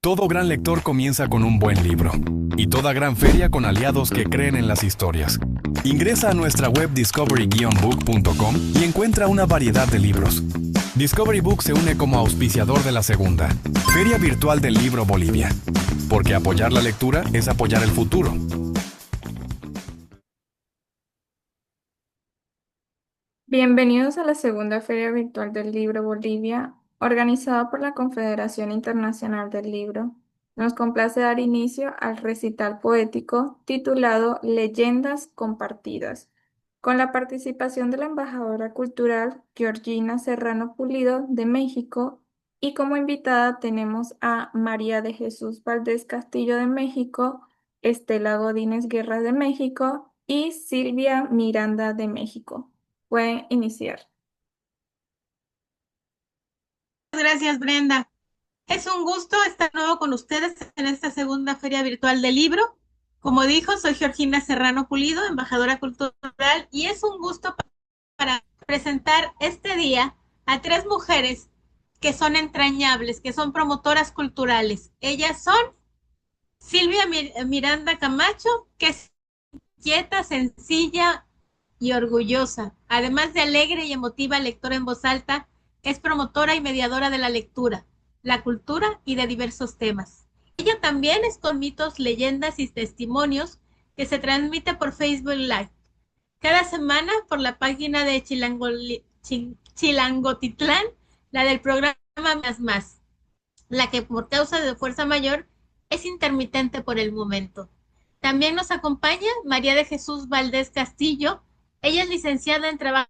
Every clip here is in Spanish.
Todo gran lector comienza con un buen libro, y toda gran feria con aliados que creen en las historias. Ingresa a nuestra web discovery-book.com y encuentra una variedad de libros. Discovery Book se une como auspiciador de la segunda Feria Virtual del Libro Bolivia, porque apoyar la lectura es apoyar el futuro. Bienvenidos a la segunda Feria Virtual del Libro Bolivia, organizada por la Confederación Internacional del Libro. Nos complace dar inicio al recital poético titulado Leyendas Compartidas, con la participación de la embajadora cultural Georgina Serrano Pulido de México, y como invitada tenemos a María de Jesús Valdés Castillo de México, Estela Godínez Guerra de México y Silvia Miranda de México. Pueden iniciar. Gracias, Brenda. Es un gusto estar de nuevo con ustedes en esta segunda Feria Virtual del Libro. Como dijo, soy Georgina Serrano Pulido, embajadora cultural, y es un gusto para presentar este día a tres mujeres que son entrañables, que son promotoras culturales. Ellas son Silvia Miranda Camacho, que es quieta, sencilla y orgullosa. Además de alegre y emotiva lectora en voz alta, es promotora y mediadora de la lectura, la cultura y de diversos temas. Ella también es con mitos, leyendas y testimonios que se transmite por Facebook Live. Cada semana por la página de Chilangotitlán, la del programa Más, la que por causa de fuerza mayor es intermitente por el momento. También nos acompaña María de Jesús Valdés Castillo. Ella es licenciada en trabajo,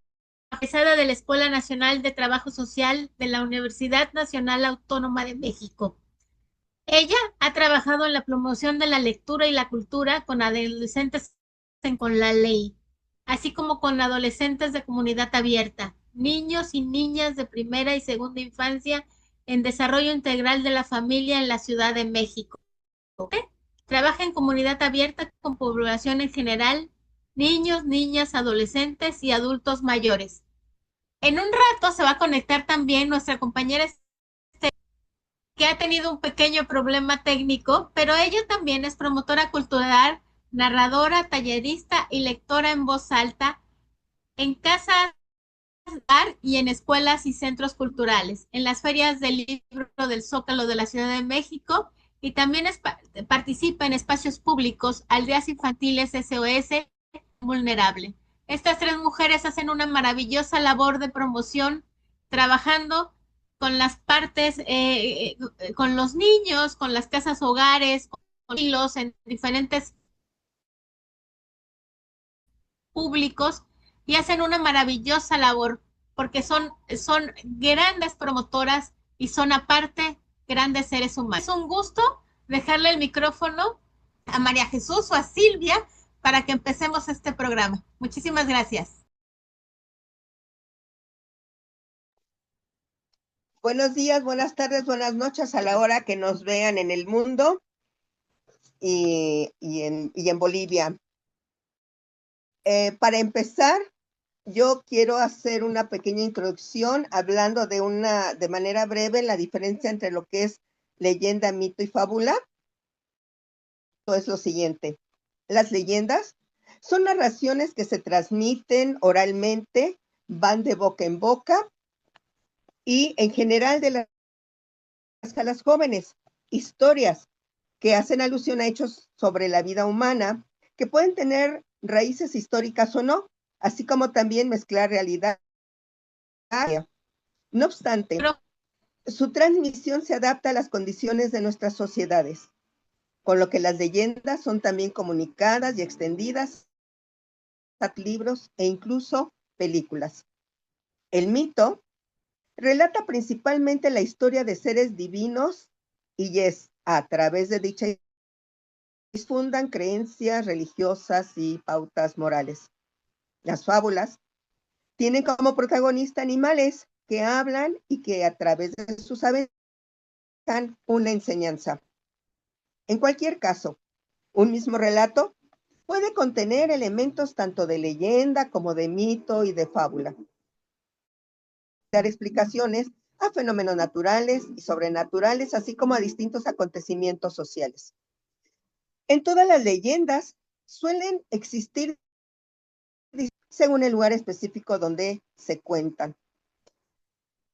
egresada de la Escuela Nacional de Trabajo Social de la Universidad Nacional Autónoma de México. Ella ha trabajado en la promoción de la lectura y la cultura con adolescentes con la ley, así como con adolescentes de comunidad abierta, niños y niñas de primera y segunda infancia en desarrollo integral de la familia en la Ciudad de México. Trabaja en comunidad abierta con población en general, niños, niñas, adolescentes y adultos mayores. En un rato se va a conectar también nuestra compañera que ha tenido un pequeño problema técnico, pero ella también es promotora cultural, narradora, tallerista y lectora en voz alta en casas y en escuelas y centros culturales, en las ferias del libro del Zócalo de la Ciudad de México, y también participa en espacios públicos, aldeas infantiles SOS Vulnerable. Estas tres mujeres hacen una maravillosa labor de promoción, trabajando con las partes, con los niños, con las casas hogares, con los en diferentes públicos, y hacen una maravillosa labor porque son grandes promotoras y son aparte grandes seres humanos. Es un gusto dejarle el micrófono a María Jesús o a Silvia para que empecemos este programa. Muchísimas gracias. Buenos días, buenas tardes, buenas noches a la hora que nos vean en el mundo y en Bolivia. Para empezar, yo quiero hacer una pequeña introducción hablando de manera breve la diferencia entre lo que es leyenda, mito y fábula. Esto es lo siguiente. Las leyendas son narraciones que se transmiten oralmente, van de boca en boca y en general de las jóvenes, historias que hacen alusión a hechos sobre la vida humana que pueden tener raíces históricas o no, así como también mezclar realidad. No obstante, su transmisión se adapta a las condiciones de nuestras sociedades, con lo que las leyendas son también comunicadas y extendidas a libros e incluso películas. El mito relata principalmente la historia de seres divinos y es a través de dicha fundan creencias religiosas y pautas morales. Las fábulas tienen como protagonista animales que hablan y que a través de sus aventuras dan una enseñanza. En cualquier caso, un mismo relato puede contener elementos tanto de leyenda como de mito y de fábula. Dar explicaciones a fenómenos naturales y sobrenaturales, así como a distintos acontecimientos sociales. En todas las leyendas suelen existir según el lugar específico donde se cuentan.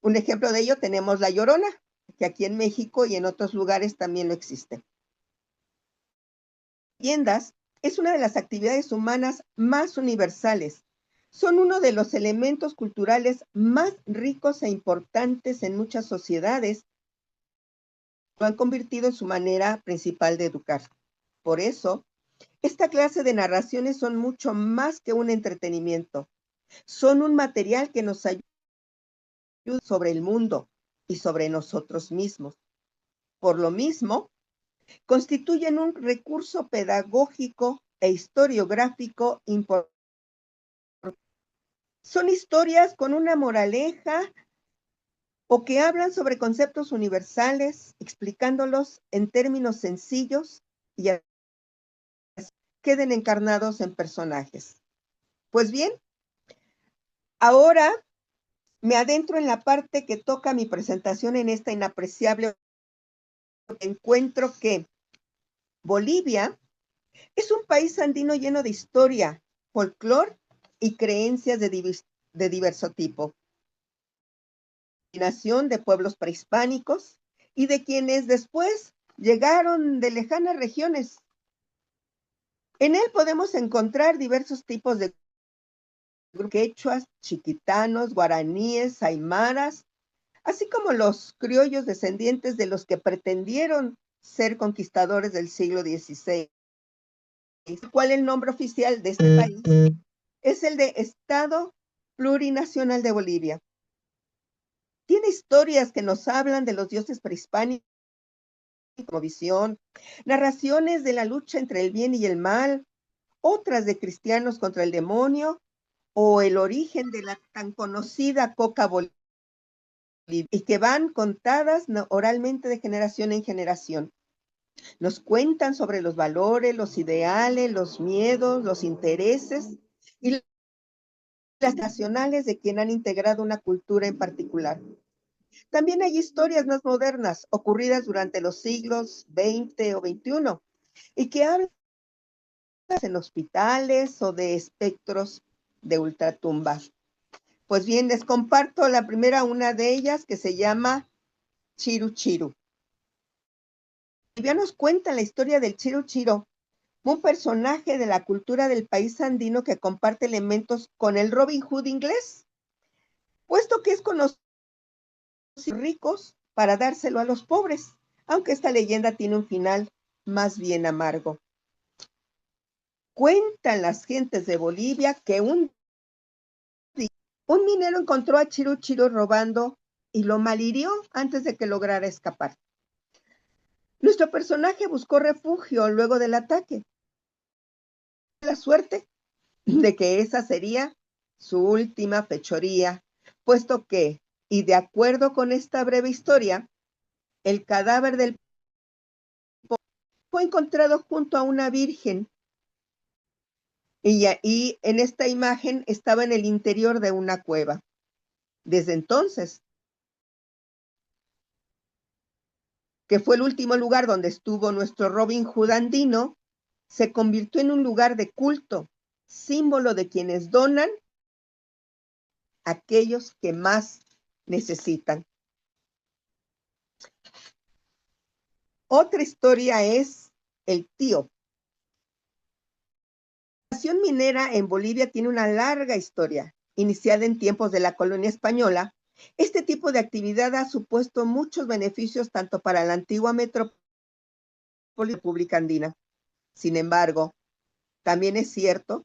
Un ejemplo de ello tenemos La Llorona, que aquí en México y en otros lugares también lo existe. Leyendas es una de las actividades humanas más universales. Son uno de los elementos culturales más ricos e importantes en muchas sociedades. Lo han convertido en su manera principal de educar. Por eso, esta clase de narraciones son mucho más que un entretenimiento. Son un material que nos ayuda sobre el mundo y sobre nosotros mismos. Por lo mismo, constituyen un recurso pedagógico e historiográfico importante. Son historias con una moraleja o que hablan sobre conceptos universales, explicándolos en términos sencillos y queden encarnados en personajes. Pues bien, ahora me adentro en la parte que toca mi presentación en esta inapreciable encuentro que Bolivia es un país andino lleno de historia, folclore y creencias de diverso tipo. Combinación de pueblos prehispánicos y de quienes después llegaron de lejanas regiones. En él podemos encontrar diversos tipos de quechuas, chiquitanos, guaraníes, aymaras, así como los criollos descendientes de los que pretendieron ser conquistadores del siglo XVI, el cual el nombre oficial de este país es el de Estado Plurinacional de Bolivia. Tiene historias que nos hablan de los dioses prehispánicos, como visión, narraciones de la lucha entre el bien y el mal, otras de cristianos contra el demonio, o el origen de la tan conocida coca boliviana, y que van contadas oralmente de generación en generación. Nos cuentan sobre los valores, los ideales, los miedos, los intereses y las nacionales de quien han integrado una cultura en particular. También hay historias más modernas, ocurridas durante los siglos XX o XXI, y que hablan en hospitales o de espectros de ultratumbas. Pues bien, les comparto la primera, una de ellas, que se llama Chiru Chiru. Ya nos cuenta la historia del Chiru Chiru, un personaje de la cultura del país andino que comparte elementos con el Robin Hood inglés, puesto que es conocido por los ricos para dárselo a los pobres, aunque esta leyenda tiene un final más bien amargo. Cuentan las gentes de Bolivia que un minero encontró a Chiru Chiru robando y lo malhirió antes de que lograra escapar. Nuestro personaje buscó refugio luego del ataque. La suerte de que esa sería su última fechoría, puesto que, y de acuerdo con esta breve historia, el cadáver del fue encontrado junto a una virgen y en esta imagen estaba en el interior de una cueva. Desde entonces, que fue el último lugar donde estuvo nuestro Robin Hood andino, se convirtió en un lugar de culto, símbolo de quienes donan a aquellos que más necesitan. Otra historia es el tío. La explotación minera en Bolivia tiene una larga historia. Iniciada en tiempos de la colonia española, este tipo de actividad ha supuesto muchos beneficios tanto para la antigua metrópoli y la República Andina. Sin embargo, también es cierto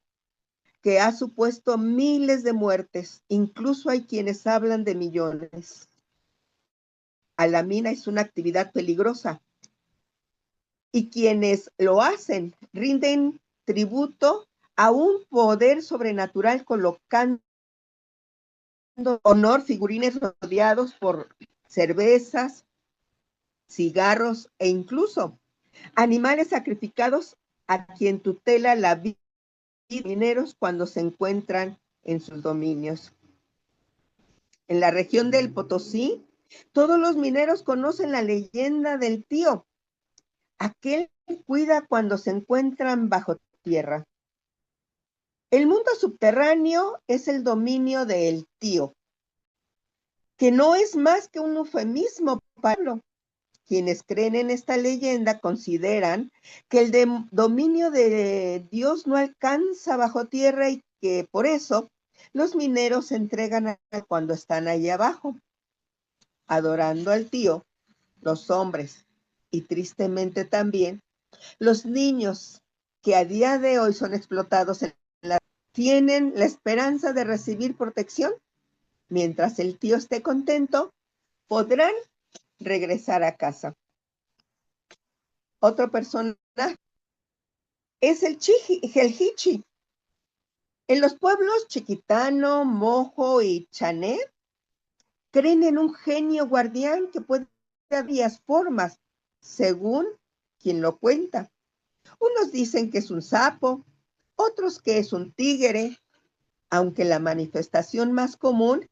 que ha supuesto miles de muertes, incluso hay quienes hablan de millones. A la mina es una actividad peligrosa y quienes lo hacen rinden tributo a un poder sobrenatural colocando honor figurines rodeados por cervezas, cigarros e incluso animales sacrificados a quien tutela la vida de mineros cuando se encuentran en sus dominios. En la región del Potosí Todos los mineros conocen la leyenda del tío, aquel que cuida cuando se encuentran bajo tierra. El mundo subterráneo es el dominio del tío, que no es más que un eufemismo para quienes creen en esta leyenda consideran que el dominio de Dios no alcanza bajo tierra y que por eso los mineros se entregan a cuando están allá abajo, adorando al tío, los hombres y tristemente también los niños que a día de hoy son explotados tienen la esperanza de recibir protección. Mientras el tío esté contento, podrán regresar a casa. Otro personaje es el Hichi. En los pueblos Chiquitano, Mojo y Chané creen en un genio guardián que puede dar varias formas, según quien lo cuenta. Unos dicen que es un sapo, otros que es un tigre, aunque la manifestación más común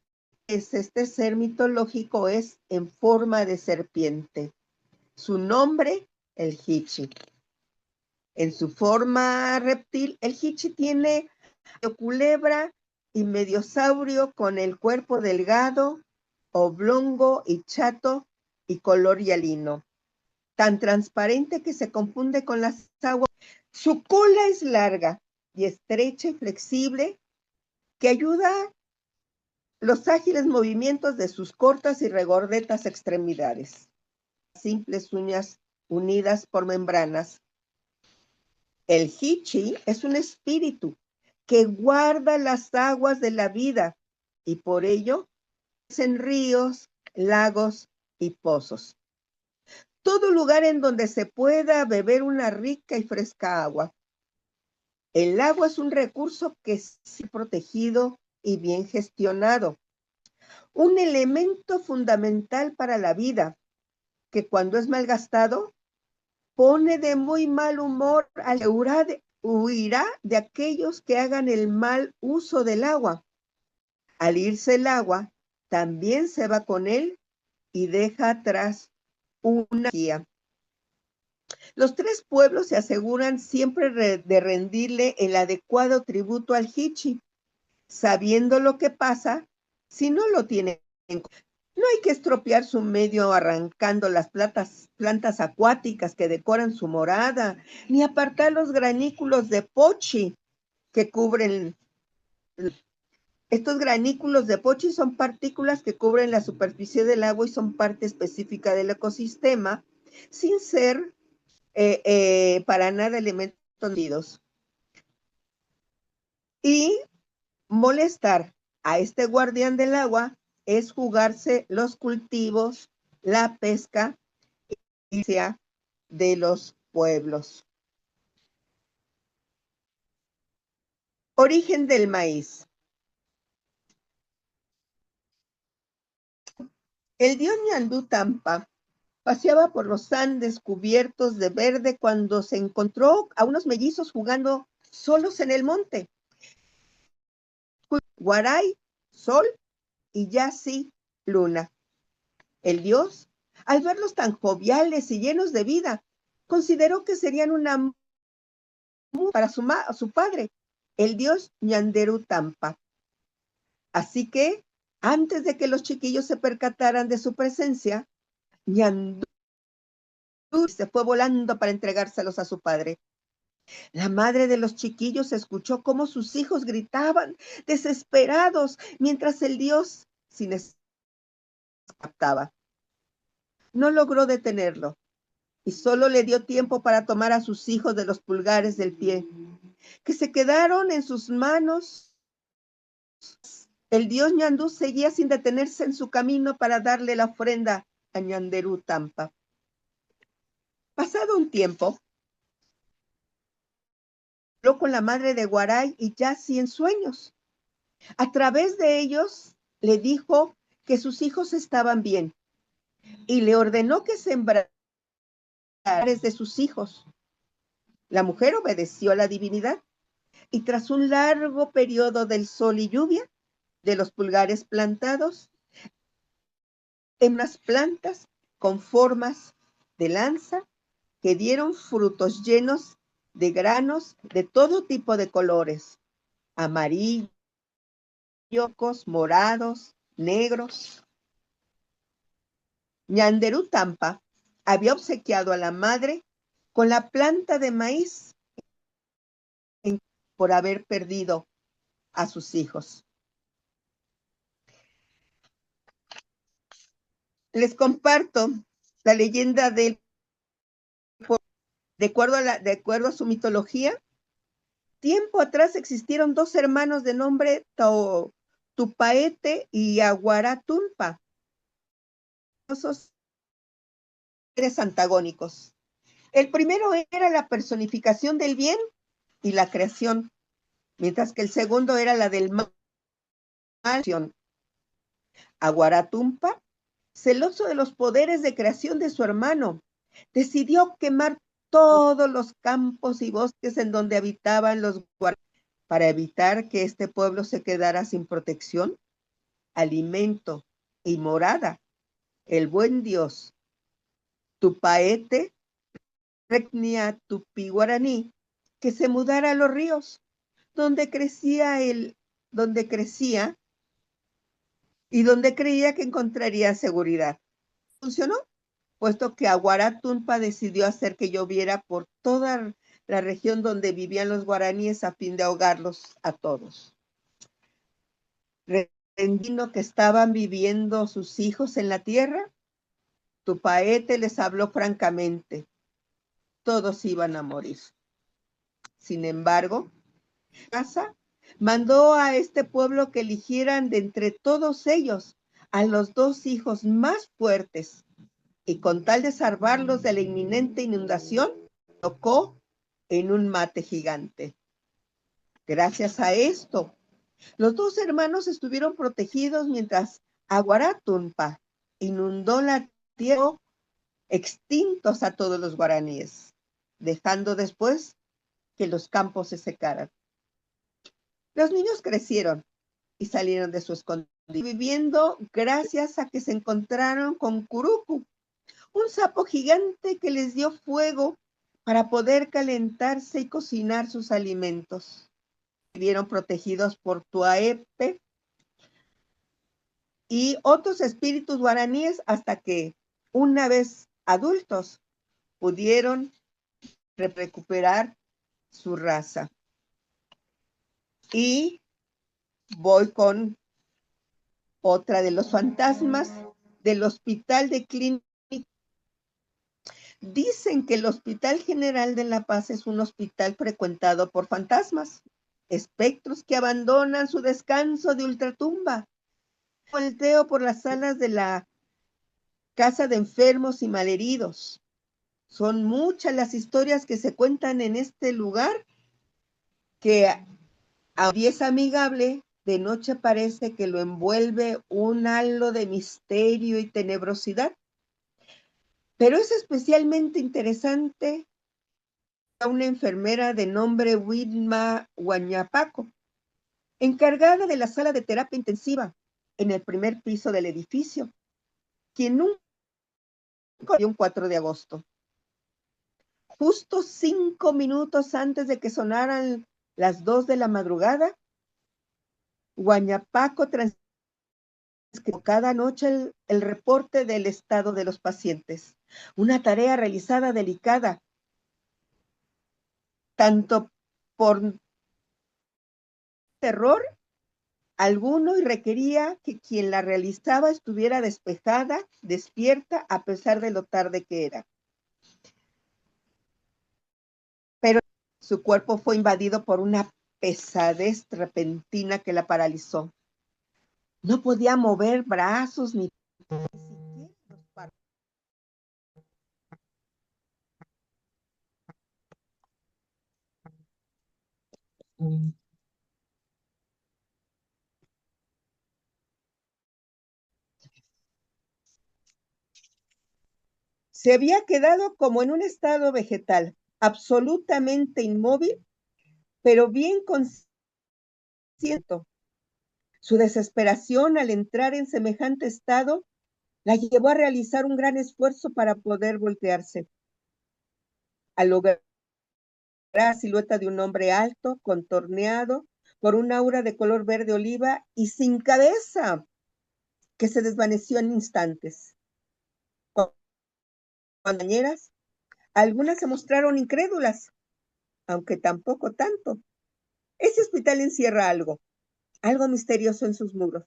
es este ser mitológico es en forma de serpiente. Su nombre, el Hichi. En su forma reptil, el Hichi tiene culebra y mediosaurio con el cuerpo delgado, oblongo y chato y color hialino, tan transparente que se confunde con las aguas. Su cola es larga y estrecha y flexible, que ayuda los ágiles movimientos de sus cortas y regordetas extremidades. Simples uñas unidas por membranas. El Hichi es un espíritu que guarda las aguas de la vida y por ello es en ríos, lagos y pozos. Todo lugar en donde se pueda beber una rica y fresca agua. El agua es un recurso que es protegido y bien gestionado. Un elemento fundamental para la vida, que cuando es malgastado, pone de muy mal humor al que huirá de aquellos que hagan el mal uso del agua. Al irse el agua, también se va con él y deja atrás una guía. Los tres pueblos se aseguran siempre de rendirle el adecuado tributo al Hichi, sabiendo lo que pasa si no lo tienen. No hay que estropear su medio arrancando las plantas acuáticas que decoran su morada, ni apartar los granículos de pochi que cubren. Estos granículos de pochi son partículas que cubren la superficie del agua y son parte específica del ecosistema, sin ser para nada elementos sólidos. Y molestar a este guardián del agua es jugarse los cultivos, la pesca y de los pueblos. Origen del maíz. El dios Ñandú Tampa paseaba por los Andes cubiertos de verde cuando se encontró a unos mellizos jugando solos en el monte. Guaray, sol y Yassi, luna. El dios, al verlos tan joviales y llenos de vida, consideró que serían una para su padre, el dios Ñanderu Tampa. Así que, antes de que los chiquillos se percataran de su presencia, Ñandú se fue volando para entregárselos a su padre. La madre de los chiquillos escuchó cómo sus hijos gritaban, desesperados, mientras el dios sin escapaba. No logró detenerlo y solo le dio tiempo para tomar a sus hijos de los pulgares del pie, que se quedaron en sus manos. El dios Ñandú seguía sin detenerse en su camino para darle la ofrenda a Ñanderu Tampa. Pasado un tiempo, habló con la madre de Guaray y Yassi en sueños. A través de ellos le dijo que sus hijos estaban bien y le ordenó que sembrara de sus hijos. La mujer obedeció a la divinidad y tras un largo periodo del sol y lluvia, de los pulgares plantados, en unas plantas con formas de lanza que dieron frutos llenos de granos de todo tipo de colores, amarillos, morados, negros. Ñanderú Tampa había obsequiado a la madre con la planta de maíz por haber perdido a sus hijos. Les comparto la leyenda de acuerdo a su mitología. Tiempo atrás existieron dos hermanos de nombre Tupaete y Aguaratumpa, esos seres antagónicos. El primero era la personificación del bien y la creación, mientras que el segundo era la del mal. Aguaratumpa, celoso de los poderes de creación de su hermano, decidió quemar todos los campos y bosques en donde habitaban los guaraníes para evitar que este pueblo se quedara sin protección, alimento y morada. El buen Dios Tupaete recnía Tupi Guaraní que se mudara a los ríos, donde crecía y donde creía que encontraría seguridad. Funcionó, puesto que Aguaratumpa decidió hacer que lloviera por toda la región donde vivían los guaraníes a fin de ahogarlos a todos. Entendiendo que estaban viviendo sus hijos en la tierra, Tupaete les habló francamente. Todos iban a morir. Sin embargo, Casa mandó a este pueblo que eligieran de entre todos ellos a los dos hijos más fuertes, y con tal de salvarlos de la inminente inundación, tocó en un mate gigante. Gracias a esto, los dos hermanos estuvieron protegidos mientras Aguaratumpa inundó la tierra, extintos a todos los guaraníes, dejando después que los campos se secaran. Los niños crecieron y salieron de su escondite, viviendo gracias a que se encontraron con Curucu, un sapo gigante que les dio fuego para poder calentarse y cocinar sus alimentos. Vivieron protegidos por Tuaepe y otros espíritus guaraníes hasta que, una vez adultos, pudieron recuperar su raza. Y voy con otra de los fantasmas del Hospital de Clínica. Dicen que el Hospital General de La Paz es un hospital frecuentado por fantasmas, espectros que abandonan su descanso de ultratumba. Volteo por las salas de la casa de enfermos y malheridos. Son muchas las historias que se cuentan en este lugar que, aunque es amigable, de noche parece que lo envuelve un halo de misterio y tenebrosidad. Pero es especialmente interesante a una enfermera de nombre Wilma Huañapaco, encargada de la sala de terapia intensiva en el primer piso del edificio, quien nunca vio un 4 de agosto. Justo 5 minutos antes de que sonaran las 2 de la madrugada, Huañapaco transmitió cada noche el reporte del estado de los pacientes, una tarea realizada delicada, tanto por terror alguno, y requería que quien la realizaba estuviera despejada, despierta, a pesar de lo tarde que era. Pero su cuerpo fue invadido por una pesadez repentina que la paralizó. No podía mover brazos ni siquiera los párpados. Se había quedado como en un estado vegetal, absolutamente inmóvil, pero bien consciente. Su desesperación al entrar en semejante estado la llevó a realizar un gran esfuerzo para poder voltearse. Al lograr la silueta de un hombre alto, contorneado, por un aura de color verde oliva y sin cabeza, que se desvaneció en instantes. Compañeras, algunas se mostraron incrédulas, aunque tampoco tanto. Ese hospital encierra algo misterioso en sus muros.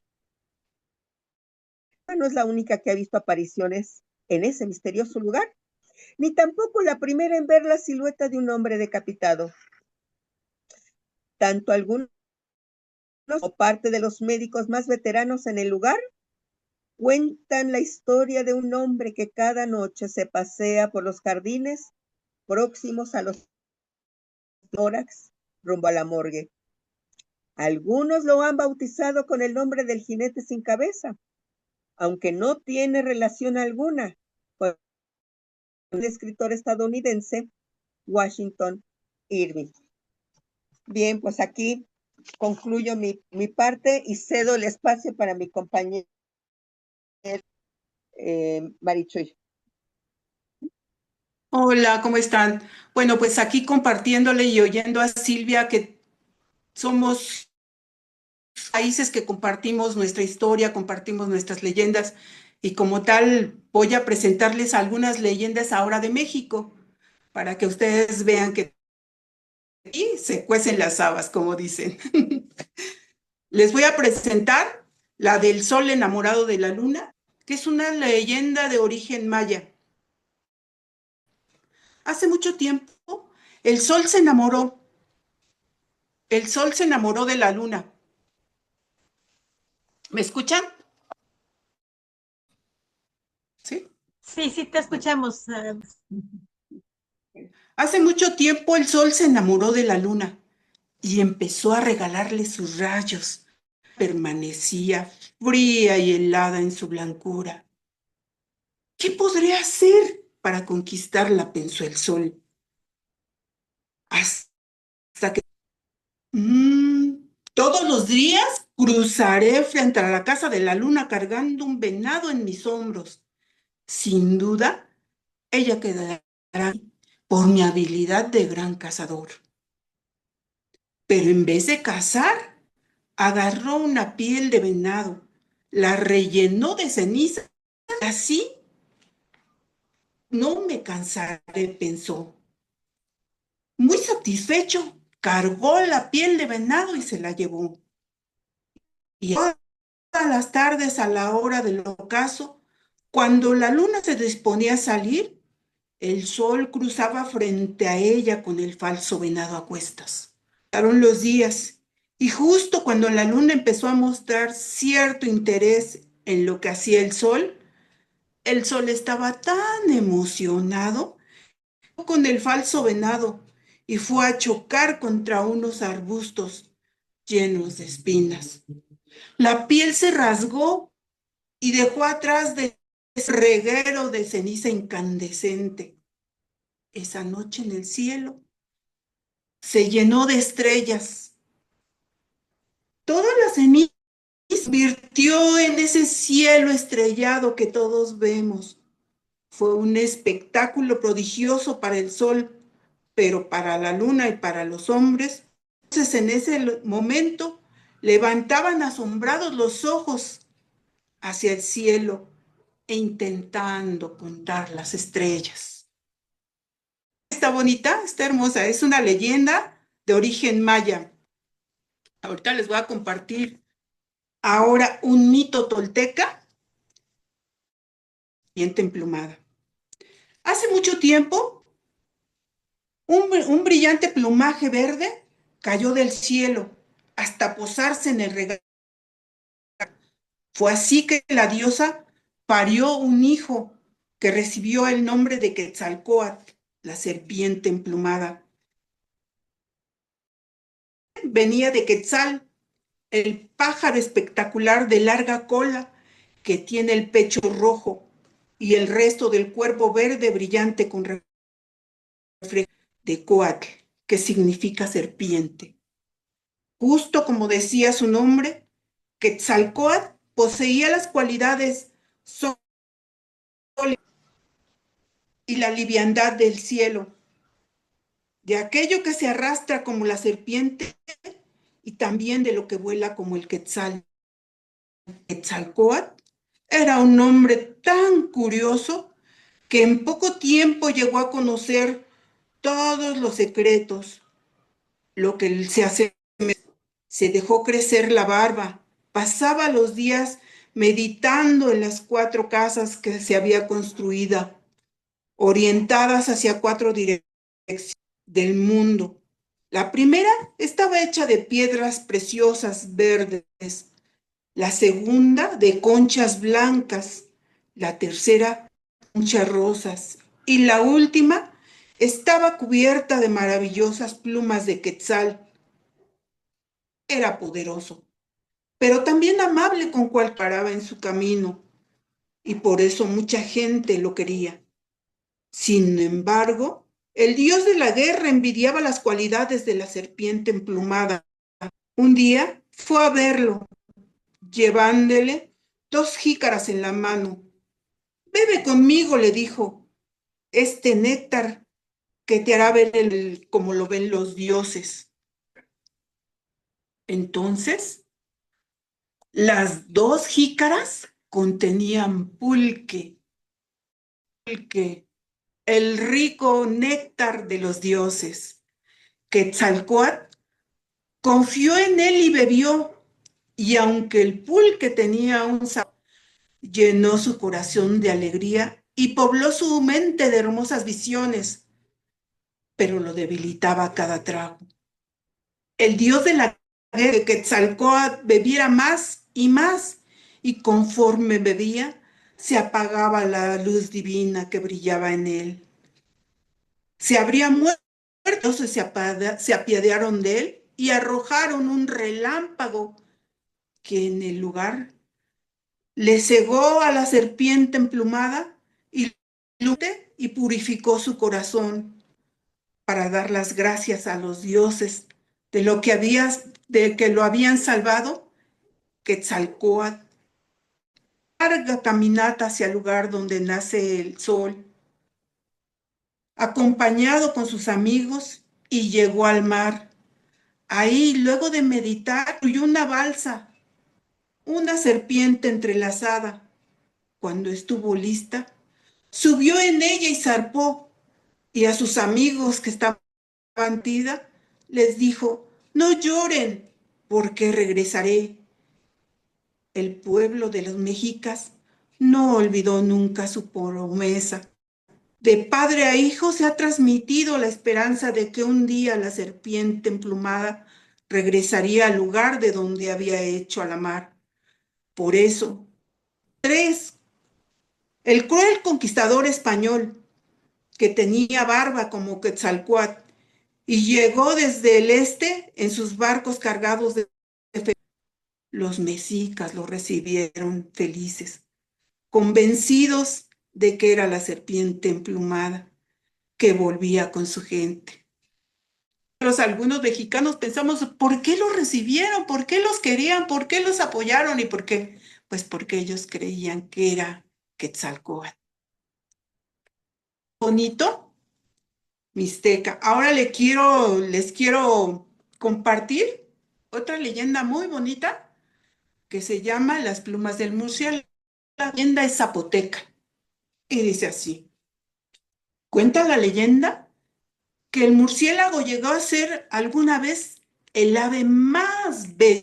No es la única que ha visto apariciones en ese misterioso lugar, ni tampoco la primera en ver la silueta de un hombre decapitado. Tanto algunos como parte de los médicos más veteranos en el lugar cuentan la historia de un hombre que cada noche se pasea por los jardines próximos a los tórax rumbo a la morgue. Algunos lo han bautizado con el nombre del jinete sin cabeza, aunque no tiene relación alguna con el escritor estadounidense Washington Irving. Bien, pues aquí concluyo mi parte y cedo el espacio para mi compañera Marichuy. Hola, ¿cómo están? Bueno, pues aquí compartiéndole y oyendo a Silvia que somos países que compartimos nuestra historia, compartimos nuestras leyendas y como tal voy a presentarles algunas leyendas ahora de México para que ustedes vean que aquí se cuecen las habas, como dicen. Les voy a presentar la del sol enamorado de la luna, que es una leyenda de origen maya. Hace mucho tiempo, el sol se enamoró de la luna. ¿Me escuchan? ¿Sí? Sí, sí, te escuchamos. Hace mucho tiempo el sol se enamoró de la luna y empezó a regalarle sus rayos. Permanecía fría y helada en su blancura. ¿Qué podré hacer para conquistarla?, pensó el sol. Hasta que todos los días cruzaré frente a la casa de la luna cargando un venado en mis hombros. Sin duda, ella quedará por mi habilidad de gran cazador. Pero en vez de cazar, agarró una piel de venado, la rellenó de ceniza, así no me cansaré, pensó. Muy satisfecho, cargó la piel de venado y se la llevó. Y todas las tardes a la hora del ocaso, cuando la luna se disponía a salir, el sol cruzaba frente a ella con el falso venado a cuestas. Pasaron los días y justo cuando la luna empezó a mostrar cierto interés en lo que hacía el sol estaba tan emocionado con el falso venado y fue a chocar contra unos arbustos llenos de espinas. La piel se rasgó y dejó atrás de ese reguero de ceniza incandescente. Esa noche en el cielo se llenó de estrellas. Toda la ceniza se virtió en ese cielo estrellado que todos vemos. Fue un espectáculo prodigioso para el sol, pero para la luna y para los hombres. Entonces, en ese momento, levantaban asombrados los ojos hacia el cielo e intentando contar las estrellas. Está bonita, está hermosa, es una leyenda de origen maya. Ahorita les voy a compartir ahora un mito tolteca, serpiente emplumada. Hace mucho tiempo, un brillante plumaje verde cayó del cielo hasta posarse en el regazo. Fue así que la diosa parió un hijo que recibió el nombre de Quetzalcóatl, la serpiente emplumada. Venía de Quetzal, el pájaro espectacular de larga cola que tiene el pecho rojo y el resto del cuerpo verde brillante con reflejo de Coatl, que significa serpiente. Justo como decía su nombre, Quetzalcóatl poseía las cualidades y la liviandad del cielo, de aquello que se arrastra como la serpiente y también de lo que vuela como el quetzal. Quetzalcóatl era un hombre tan curioso que en poco tiempo llegó a conocer todos los secretos, lo que él se dejó crecer la barba, pasaba los días meditando en las 4 casas que se había construido, orientadas hacia 4 direcciones del mundo. La primera estaba hecha de piedras preciosas verdes, la segunda de conchas blancas, la tercera de conchas rosas y la última estaba cubierta de maravillosas plumas de quetzal. Era poderoso, pero también amable con cual paraba en su camino, y por eso mucha gente lo quería. Sin embargo, el dios de la guerra envidiaba las cualidades de la serpiente emplumada. Un día fue a verlo, llevándole 2 jícaras en la mano. Bebe conmigo, le dijo, este néctar que te hará ver como lo ven los dioses. Entonces, las 2 jícaras contenían pulque, el rico néctar de los dioses. Quetzalcóatl confió en él y bebió, y aunque el pulque tenía un sabor, llenó su corazón de alegría y pobló su mente de hermosas visiones, pero lo debilitaba cada trago. El dios de la guerra, que Quetzalcóatl bebiera más, y conforme bebía, se apagaba la luz divina que brillaba en él. Se habría muerto, entonces se apiadaron de él y arrojaron un relámpago que en el lugar le cegó a la serpiente emplumada y purificó su corazón para dar las gracias a los dioses de que lo habían salvado. Quetzalcóatl larga caminata hacia el lugar donde nace el sol, acompañado con sus amigos, y llegó al mar. Ahí, luego de meditar, huyó una balsa, una serpiente entrelazada. Cuando estuvo lista, subió en ella y zarpó, y a sus amigos que estaban tida, les dijo, no lloren, porque regresaré. El pueblo de los mexicas no olvidó nunca su promesa. De padre a hijo se ha transmitido la esperanza de que un día la serpiente emplumada regresaría al lugar de donde había hecho a la mar. Por eso, 3. El cruel conquistador español, que tenía barba como Quetzalcóatl, y llegó desde el este en sus barcos cargados de fe. Los mexicas lo recibieron felices, convencidos de que era la serpiente emplumada que volvía con su gente. Algunos mexicanos pensamos, ¿por qué los recibieron? ¿Por qué los querían? ¿Por qué los apoyaron? ¿Y por qué? Pues porque ellos creían que era Quetzalcóatl. Bonito, mixteca. Ahora les quiero compartir otra leyenda muy bonita que se llama Las plumas del murciélago. La leyenda es zapoteca y dice así. Cuenta la leyenda que el murciélago llegó a ser alguna vez el ave más bella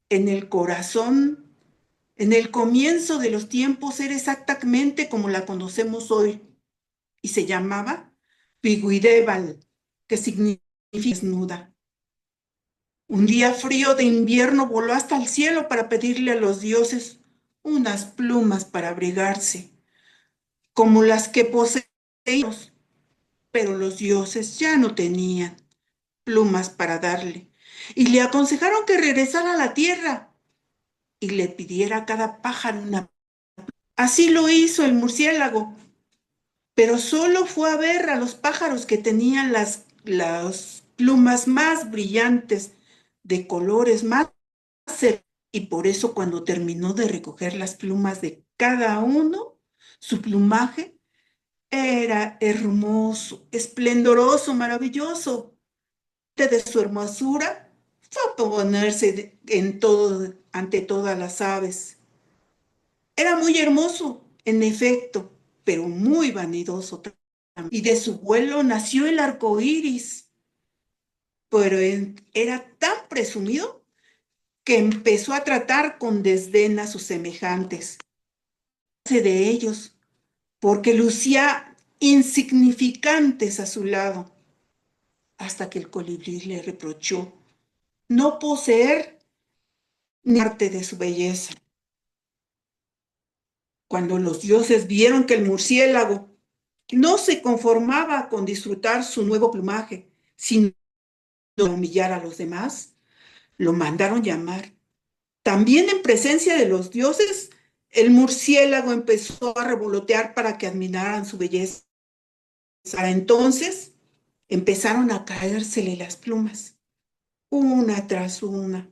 en el corazón. En el comienzo de los tiempos era exactamente como la conocemos hoy y se llamaba Piguidébal, que significa desnuda. Un día frío de invierno voló hasta el cielo para pedirle a los dioses unas plumas para abrigarse, como las que poseíamos, pero los dioses ya no tenían plumas para darle y le aconsejaron que regresara a la tierra y le pidiera a cada pájaro una. Así lo hizo el murciélago, pero solo fue a ver a los pájaros que tenían las plumas más brillantes, de colores más cercanos, y por eso cuando terminó de recoger las plumas de cada uno, su plumaje Era hermoso, esplendoroso, maravilloso. De su hermosura fue a ponerse ante todas las aves. Era muy hermoso, en efecto, pero muy vanidoso también. Y de su vuelo nació el arco iris, pero era tan presumido que empezó a tratar con desdén a sus semejantes de ellos, porque lucía insignificantes a su lado, hasta que el colibrí le reprochó no poseer ni parte de su belleza. Cuando los dioses vieron que el murciélago no se conformaba con disfrutar su nuevo plumaje, sino humillar a los demás, lo mandaron llamar. También en presencia de los dioses, el murciélago empezó a revolotear para que admiraran su belleza. Entonces empezaron a caérsele las plumas, una tras una.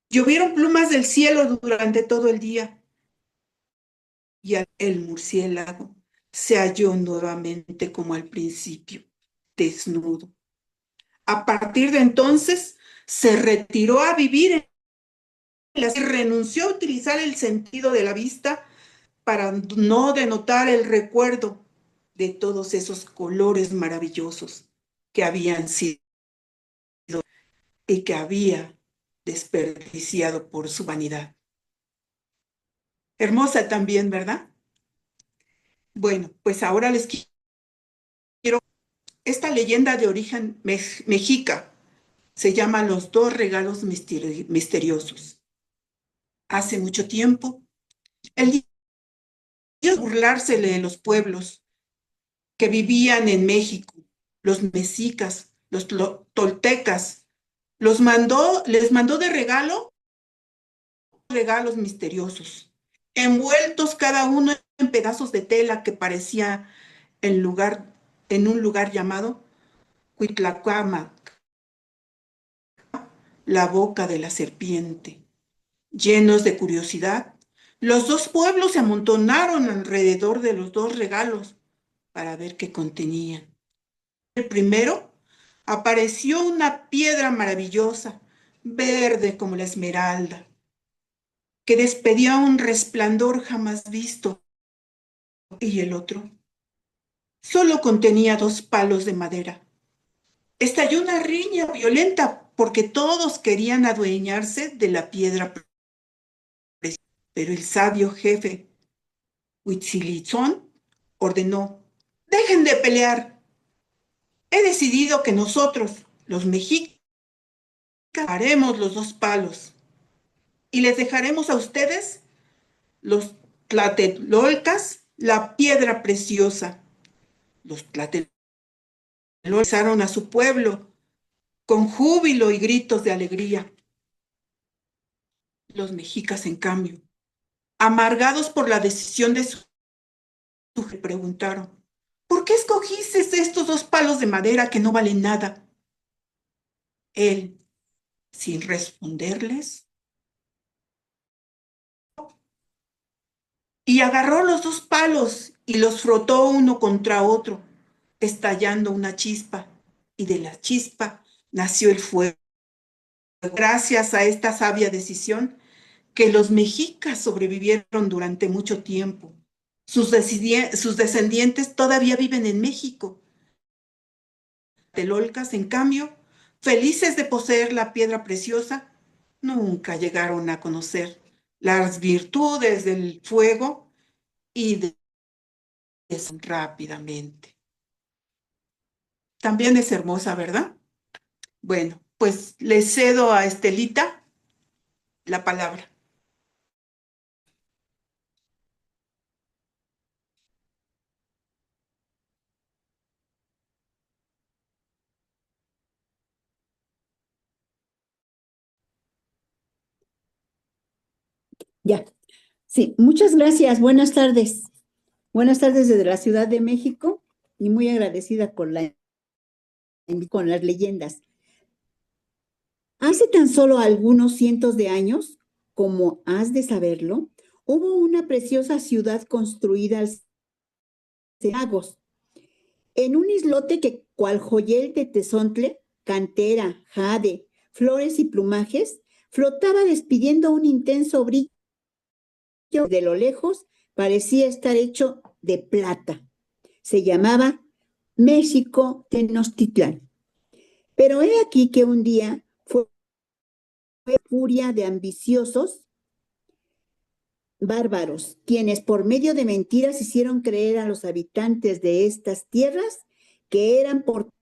Llovieron plumas del cielo durante todo el día y el murciélago se halló nuevamente como al principio, desnudo. A partir de entonces se retiró a vivir en y renunció a utilizar el sentido de la vista para no denotar el recuerdo de todos esos colores maravillosos que habían sido y que había desperdiciado por su vanidad. Hermosa también, ¿verdad? Bueno, pues ahora les quiero esta leyenda de origen mexica. Se llama Los dos regalos misteriosos. Hace mucho tiempo, el dios burlársele de los pueblos que vivían en México, los mexicas, los toltecas, les mandó de regalos misteriosos, envueltos cada uno en pedazos de tela que parecía en un lugar llamado Cuitlacuamac, la boca de la serpiente. Llenos de curiosidad, los dos pueblos se amontonaron alrededor de los dos regalos para ver qué contenían. El primero apareció una piedra maravillosa, verde como la esmeralda, que despedía un resplandor jamás visto. Y el otro solo contenía 2 palos de madera. Estalló una riña violenta porque todos querían adueñarse de la piedra. Pero el sabio jefe Huitzilitzón ordenó: dejen de pelear. He decidido que nosotros, los mexicas, haremos los 2 palos y les dejaremos a ustedes, los tlatelolcas, la piedra preciosa. Los tlatelolcas regresaron a su pueblo con júbilo y gritos de alegría. Los mexicas, en cambio, amargados por la decisión de su jefe, preguntaron: ¿por qué escogiste estos 2 palos de madera que no valen nada? Él, sin responderles, y agarró los 2 palos y los frotó uno contra otro, estallando una chispa, y de la chispa nació el fuego. Gracias a esta sabia decisión, que los mexicas sobrevivieron durante mucho tiempo. Sus descendientes todavía viven en México. Telolcas, en cambio, felices de poseer la piedra preciosa, nunca llegaron a conocer las virtudes del fuego y de eso rápidamente. También es hermosa, ¿verdad? Bueno, pues le cedo a Estelita la palabra. Ya, sí, muchas gracias. Buenas tardes. Buenas tardes desde la Ciudad de México y muy agradecida con las leyendas. Hace tan solo algunos cientos de años, como has de saberlo, hubo una preciosa ciudad construida al magos. En un islote que cual joyel de tezontle, cantera, jade, flores y plumajes, flotaba despidiendo un intenso brillo. De lo lejos parecía estar hecho de plata. Se llamaba México Tenochtitlán. Pero he aquí que un día fue furia de ambiciosos bárbaros, quienes por medio de mentiras hicieron creer a los habitantes de estas tierras que eran portadores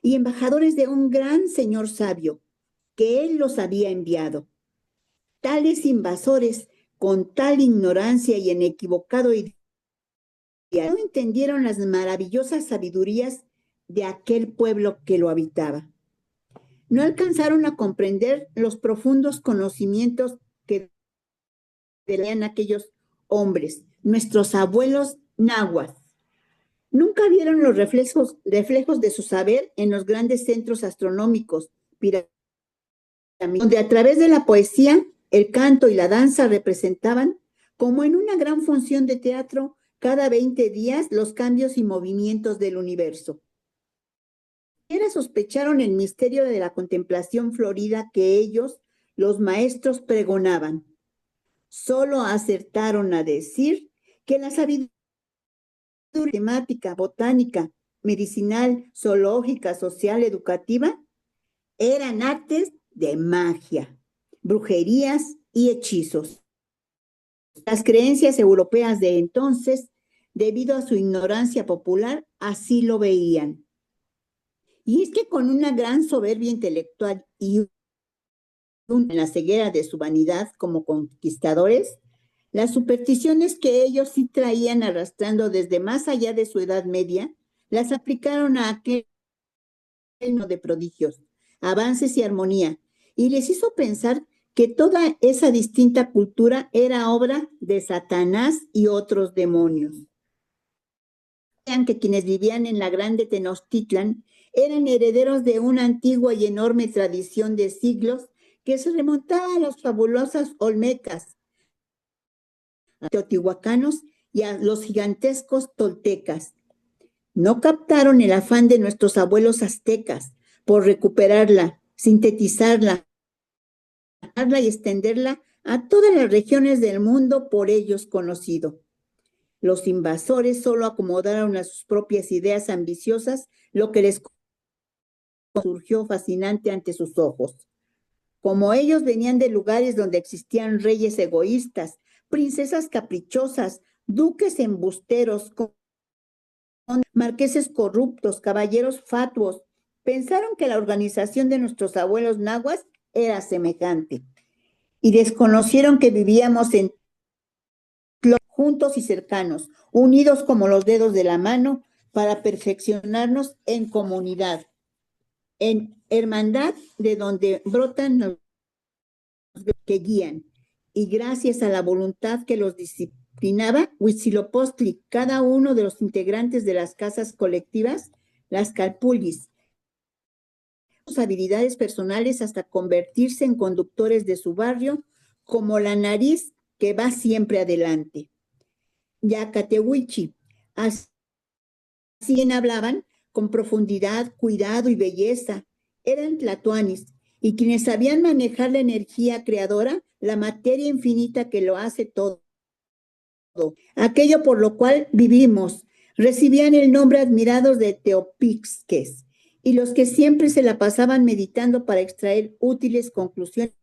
y embajadores de un gran señor sabio, que él los había enviado. Tales invasores, con tal ignorancia y en equivocado idea, no entendieron las maravillosas sabidurías de aquel pueblo que lo habitaba. No alcanzaron a comprender los profundos conocimientos que tenían aquellos hombres, nuestros abuelos nahuas. Nunca vieron los reflejos de su saber en los grandes centros astronómicos, donde a través de la poesía, el canto y la danza representaban, como en una gran función de teatro, cada 20 días los cambios y movimientos del universo. Era sospecharon el misterio de la contemplación florida que ellos, los maestros, pregonaban. Solo acertaron a decir que la sabiduría matemática, botánica, medicinal, zoológica, social, educativa, eran artes de magia, brujerías y hechizos. Las creencias europeas de entonces, debido a su ignorancia popular, así lo veían. Y es que con una gran soberbia intelectual y en la ceguera de su vanidad como conquistadores, las supersticiones que ellos sí traían arrastrando desde más allá de su edad media, las aplicaron a aquel reino de prodigios, avances y armonía, y les hizo pensar que toda esa distinta cultura era obra de Satanás y otros demonios. Vean que quienes vivían en la grande Tenochtitlan eran herederos de una antigua y enorme tradición de siglos que se remontaba a los fabulosos olmecas, teotihuacanos y a los gigantescos toltecas. No captaron el afán de nuestros abuelos aztecas por recuperarla, sintetizarla y extenderla a todas las regiones del mundo por ellos conocido. Los invasores solo acomodaron a sus propias ideas ambiciosas lo que les surgió fascinante ante sus ojos. Como ellos venían de lugares donde existían reyes egoístas, princesas caprichosas, duques embusteros, marqueses corruptos, caballeros fatuos, pensaron que la organización de nuestros abuelos nahuas era semejante y desconocieron que vivíamos en juntos y cercanos, unidos como los dedos de la mano para perfeccionarnos en comunidad, en hermandad de donde brotan los que guían, y gracias a la voluntad que los disciplinaba, Huitzilopochtli, cada uno de los integrantes de las casas colectivas, las calpullis, sus habilidades personales hasta convertirse en conductores de su barrio, como la nariz que va siempre adelante. Yacatehuichi, así bien hablaban, con profundidad, cuidado y belleza, eran tlatoanis, y quienes sabían manejar la energía creadora, la materia infinita que lo hace todo. Aquello por lo cual vivimos, recibían el nombre admirados de teopixques, y los que siempre se la pasaban meditando para extraer útiles conclusiones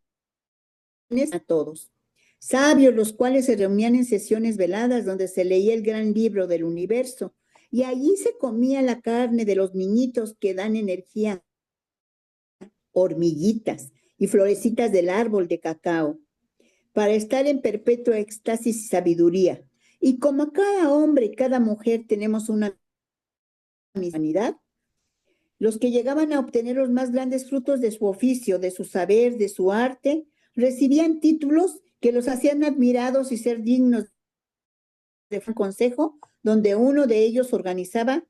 a todos. Sabios los cuales se reunían en sesiones veladas donde se leía el gran libro del universo, y allí se comía la carne de los niñitos que dan energía, hormiguitas y florecitas del árbol de cacao, para estar en perpetuo éxtasis y sabiduría. Y como cada hombre y cada mujer tenemos una humanidad, los que llegaban a obtener los más grandes frutos de su oficio, de su saber, de su arte, recibían títulos que los hacían admirados y ser dignos de un consejo, donde uno de ellos organizaba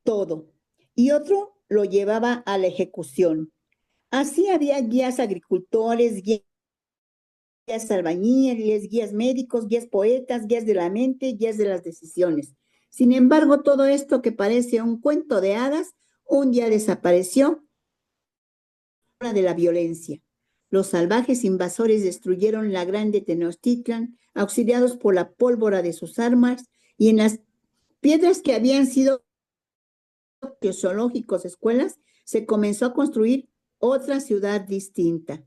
todo y otro lo llevaba a la ejecución. Así había guías agricultores, guías guías albañiles, guías médicos, guías poetas, guías de la mente, guías de las decisiones. Sin embargo, todo esto que parece un cuento de hadas, un día desapareció de la violencia. Los salvajes invasores destruyeron la grande Tenochtitlan, auxiliados por la pólvora de sus armas, y en las piedras que habían sido zoológicos, escuelas, se comenzó a construir otra ciudad distinta,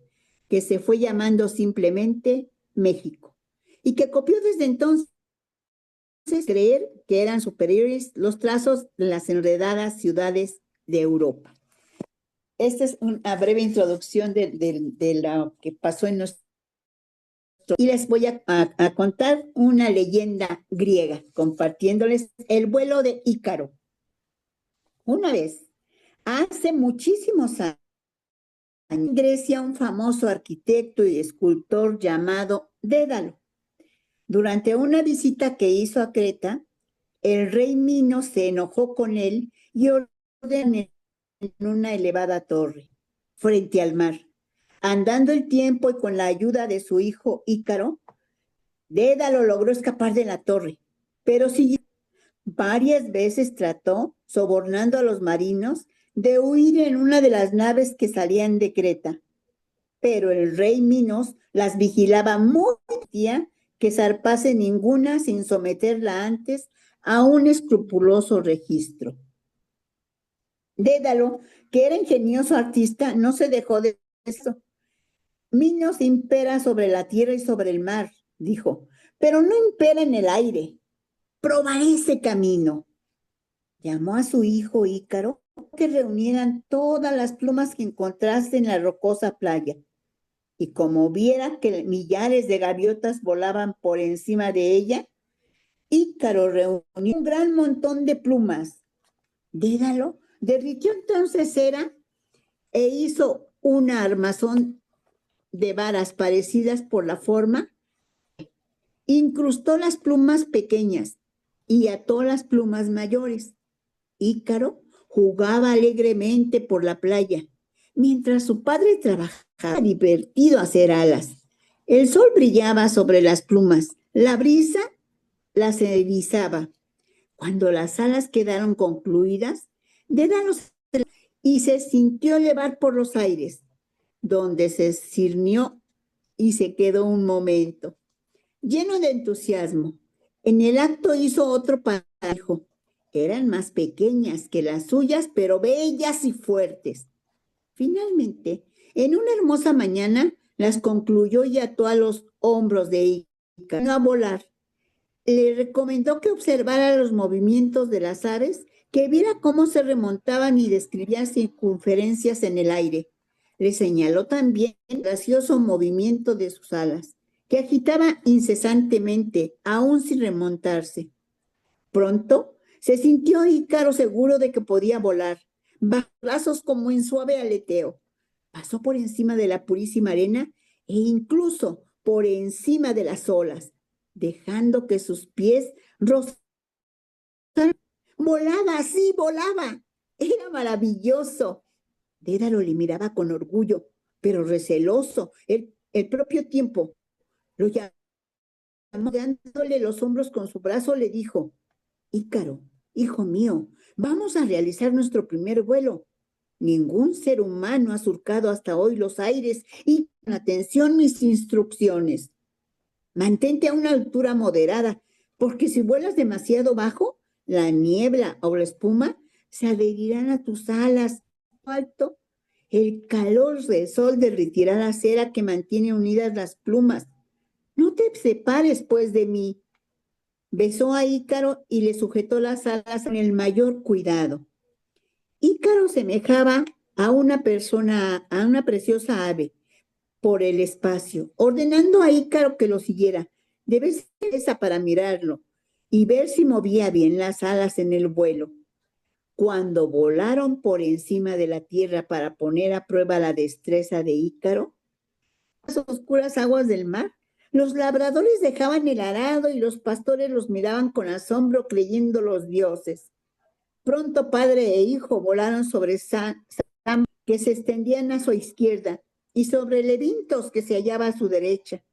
que se fue llamando simplemente México, y que copió desde entonces creer que eran superiores los trazos de las enredadas ciudades de Europa. Esta es una breve introducción de lo que pasó en nuestro... Y les voy a contar una leyenda griega, compartiéndoles el vuelo de Ícaro. Una vez, hace muchísimos años, en Grecia, un famoso arquitecto y escultor llamado Dédalo. Durante una visita que hizo a Creta, el rey Minos se enojó con él y ordenó en una elevada torre, frente al mar. Andando el tiempo y con la ayuda de su hijo Ícaro, Dédalo logró escapar de la torre, pero varias veces trató, sobornando a los marinos, de huir en una de las naves que salían de Creta. Pero el rey Minos las vigilaba muy bien que zarpase ninguna sin someterla antes a un escrupuloso registro. Dédalo, que era ingenioso artista, no se dejó de eso. Minos impera sobre la tierra y sobre el mar, dijo, pero no impera en el aire. Probaré ese camino. Llamó a su hijo Ícaro que reunieran todas las plumas que encontraste en la rocosa playa. Y como viera que millares de gaviotas volaban por encima de ella, Ícaro reunió un gran montón de plumas. Dédalo derritió entonces cera e hizo una armazón de varas parecidas por la forma, incrustó las plumas pequeñas y ató las plumas mayores. Ícaro jugaba alegremente por la playa, mientras su padre trabajaba divertido a hacer alas. El sol brillaba sobre las plumas, la brisa las erizaba. Cuando las alas quedaron concluidas, Dédalo y se sintió llevar por los aires, donde se cirnió y se quedó un momento, lleno de entusiasmo. En el acto hizo otro parejo. Eran más pequeñas que las suyas, pero bellas y fuertes. Finalmente, en una hermosa mañana, las concluyó y ató a los hombros de Ícaro a volar. Le recomendó que observara los movimientos de las aves, que viera cómo se remontaban y describían circunferencias en el aire. Le señaló también el gracioso movimiento de sus alas, que agitaba incesantemente, aún sin remontarse. Pronto se sintió Ícaro seguro de que podía volar, bajo brazos como en suave aleteo. Pasó por encima de la purísima arena e incluso por encima de las olas, dejando que sus pies rozaran. Volaba, sí, volaba. Era maravilloso. Dédalo le miraba con orgullo, pero receloso. El propio tiempo lo llamó, dándole los hombros con su brazo, le dijo: Ícaro, hijo mío, vamos a realizar nuestro primer vuelo. Ningún ser humano ha surcado hasta hoy los aires y con atención mis instrucciones. Mantente a una altura moderada, porque si vuelas demasiado bajo, la niebla o la espuma se adherirán a tus alas. Alto, el calor del sol derretirá la cera que mantiene unidas las plumas. No te separes, pues, de mí. Besó a Ícaro y le sujetó las alas con el mayor cuidado. Ícaro semejaba a una preciosa ave por el espacio, ordenando a Ícaro que lo siguiera, de vez en vez para mirarlo y ver si movía bien las alas en el vuelo. Cuando volaron por encima de la tierra para poner a prueba la destreza de Ícaro, las oscuras aguas del mar, los labradores dejaban el arado y los pastores los miraban con asombro, creyendo los dioses. Pronto padre e hijo volaron sobre Sam, que se extendían a su izquierda, y sobre Levintos, que se hallaba a su derecha.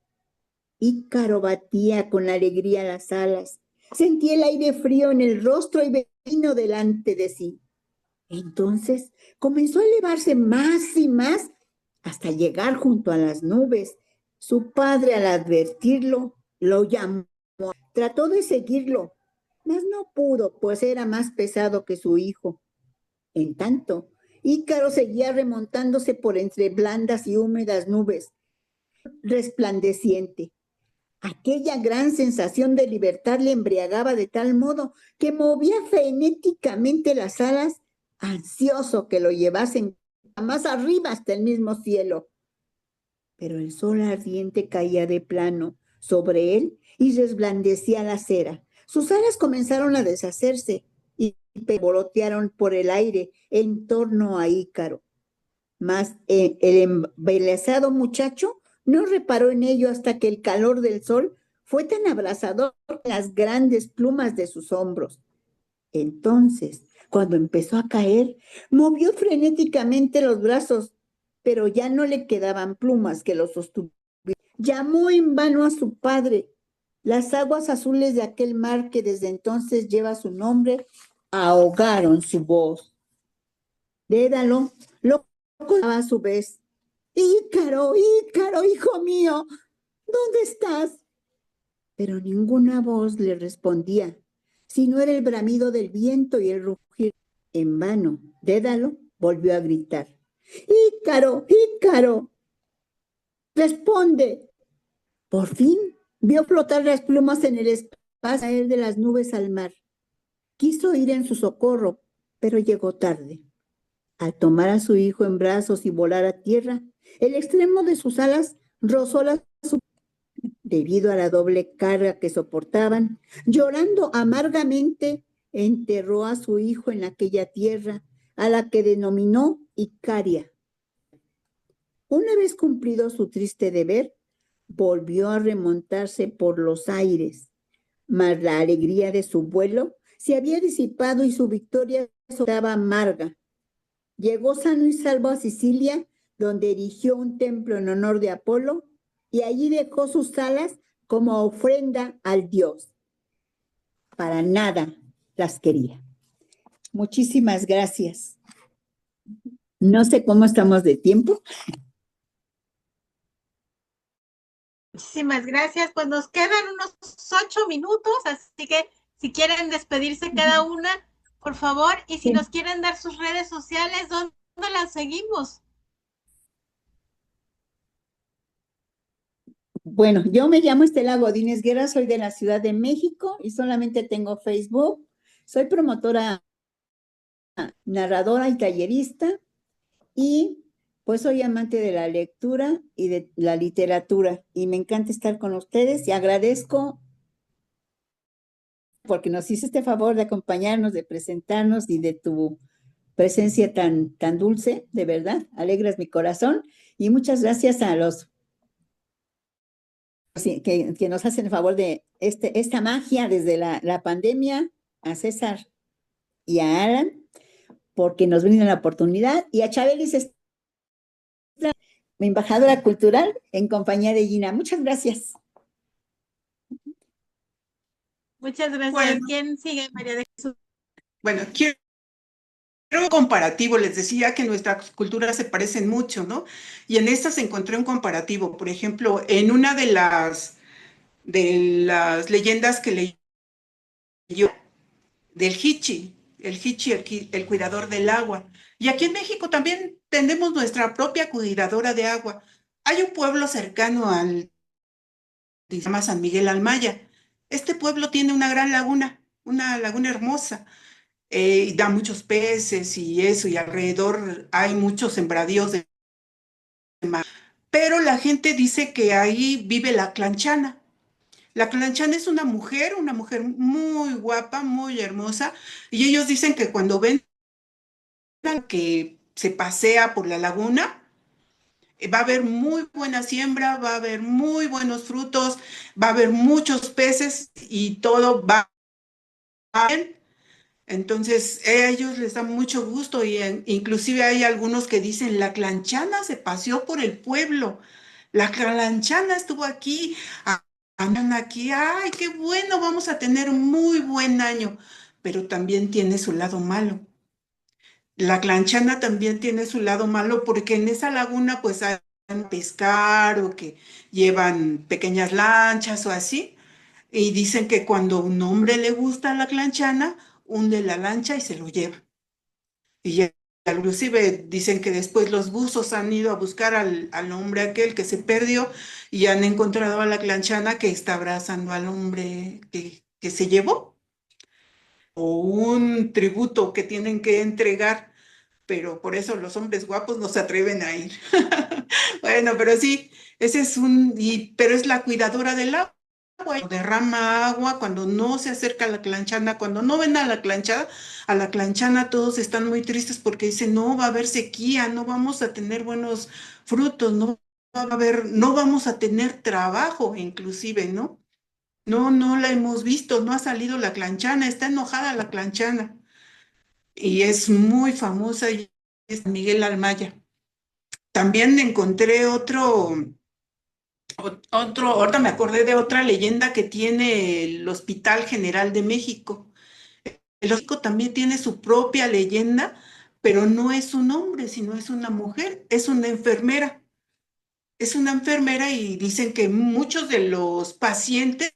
Ícaro batía con alegría las alas. Sentía el aire frío en el rostro y vino delante de sí. Entonces comenzó a elevarse más y más hasta llegar junto a las nubes. Su padre, al advertirlo, lo llamó. Trató de seguirlo, mas no pudo, pues era más pesado que su hijo. En tanto, Ícaro seguía remontándose por entre blandas y húmedas nubes, resplandeciente. Aquella gran sensación de libertad le embriagaba de tal modo que movía frenéticamente las alas, ansioso que lo llevasen más arriba hasta el mismo cielo. Pero el sol ardiente caía de plano sobre él y resplandecía la cera. Sus alas comenzaron a deshacerse y revolotearon por el aire en torno a Ícaro. Mas el embelesado muchacho no reparó en ello hasta que el calor del sol fue tan abrasador en las grandes plumas de sus hombros. Entonces, cuando empezó a caer, movió frenéticamente los brazos, pero ya no le quedaban plumas que lo sostuvieran. Llamó en vano a su padre. Las aguas azules de aquel mar que desde entonces lleva su nombre ahogaron su voz. Dédalo lo a su vez. Ícaro, Ícaro, hijo mío, ¿dónde estás? Pero ninguna voz le respondía, sino era el bramido del viento y el rugir. En vano, Dédalo volvió a gritar. Ícaro, Ícaro, responde. Por fin vio flotar las plumas en el espacio, caer de las nubes al mar. Quiso ir en su socorro, pero llegó tarde. Al tomar a su hijo en brazos y volar a tierra, el extremo de sus alas rozó la debido a la doble carga que soportaban. Llorando amargamente, enterró a su hijo en aquella tierra, a la que denominó Icaria. Una vez cumplido su triste deber, volvió a remontarse por los aires, mas la alegría de su vuelo se había disipado y su victoria estaba amarga. Llegó sano y salvo a Sicilia, donde erigió un templo en honor de Apolo, y allí dejó sus alas como ofrenda al dios. Para nada las quería. Muchísimas gracias. No sé cómo estamos de tiempo. Muchísimas gracias. Pues nos quedan unos 8 minutos, así que si quieren despedirse cada una, por favor, y si nos quieren dar sus redes sociales, ¿dónde las seguimos? Bueno, yo me llamo Estela Godínez Guerra, soy de la Ciudad de México y solamente tengo Facebook. Soy promotora, narradora y tallerista y pues soy amante de la lectura y de la literatura y me encanta estar con ustedes y agradezco porque nos hiciste este favor de acompañarnos, de presentarnos y de tu presencia tan dulce, de verdad, alegras mi corazón y muchas gracias a los que nos hacen el favor de esta magia desde la pandemia, a César y a Alan, porque nos brindan la oportunidad, y a Chabelis, mi embajadora cultural, en compañía de Gina. Muchas gracias. Muchas gracias. Bueno. ¿Quién sigue, María de Jesús? Bueno, quiero un comparativo, les decía que nuestras culturas se parecen mucho, ¿no? Y en estas encontré un comparativo. Por ejemplo, en una de las leyendas que leí yo, del Hichi, el cuidador del agua. Y aquí en México también tenemos nuestra propia cuidadora de agua. Hay un pueblo cercano se llama San Miguel Almaya. Este pueblo tiene una gran laguna, una laguna hermosa. Y da muchos peces y eso, y alrededor hay muchos sembradíos de mar. Pero la gente dice que ahí vive la clanchana. La clanchana es una mujer muy guapa, muy hermosa, y ellos dicen que cuando ven que se pasea por la laguna, va a haber muy buena siembra, va a haber muy buenos frutos, va a haber muchos peces y todo va bien. Entonces, a ellos les da mucho gusto y inclusive hay algunos que dicen, la clanchana se paseó por el pueblo, la clanchana estuvo aquí andan aquí, ay, qué bueno, vamos a tener un muy buen año, pero también tiene su lado malo. La clanchana también tiene su lado malo porque en esa laguna pues hay pescar o que llevan pequeñas lanchas o así. Y dicen que cuando un hombre le gusta la clanchana, hunde la lancha y se lo lleva. Y ya, inclusive dicen que después los buzos han ido a buscar al hombre aquel que se perdió y han encontrado a la clanchana que está abrazando al hombre que se llevó. O un tributo que tienen que entregar, pero por eso los hombres guapos no se atreven a ir. Bueno, pero sí, ese es pero es la cuidadora del agua, derrama agua cuando no se acerca a la clanchana, cuando no ven a la clanchana todos están muy tristes porque dicen, no va a haber sequía, no vamos a tener buenos frutos, no va a haber, no vamos a tener trabajo, inclusive, ¿no? No, no la hemos visto, no ha salido la clanchana, está enojada la clanchana y es muy famosa y es Miguel Almaya. También encontré ahorita me acordé de otra leyenda que tiene el Hospital General de México. El México también tiene su propia leyenda, pero no es un hombre, sino es una mujer, es una enfermera. Es una enfermera y dicen que muchos de los pacientes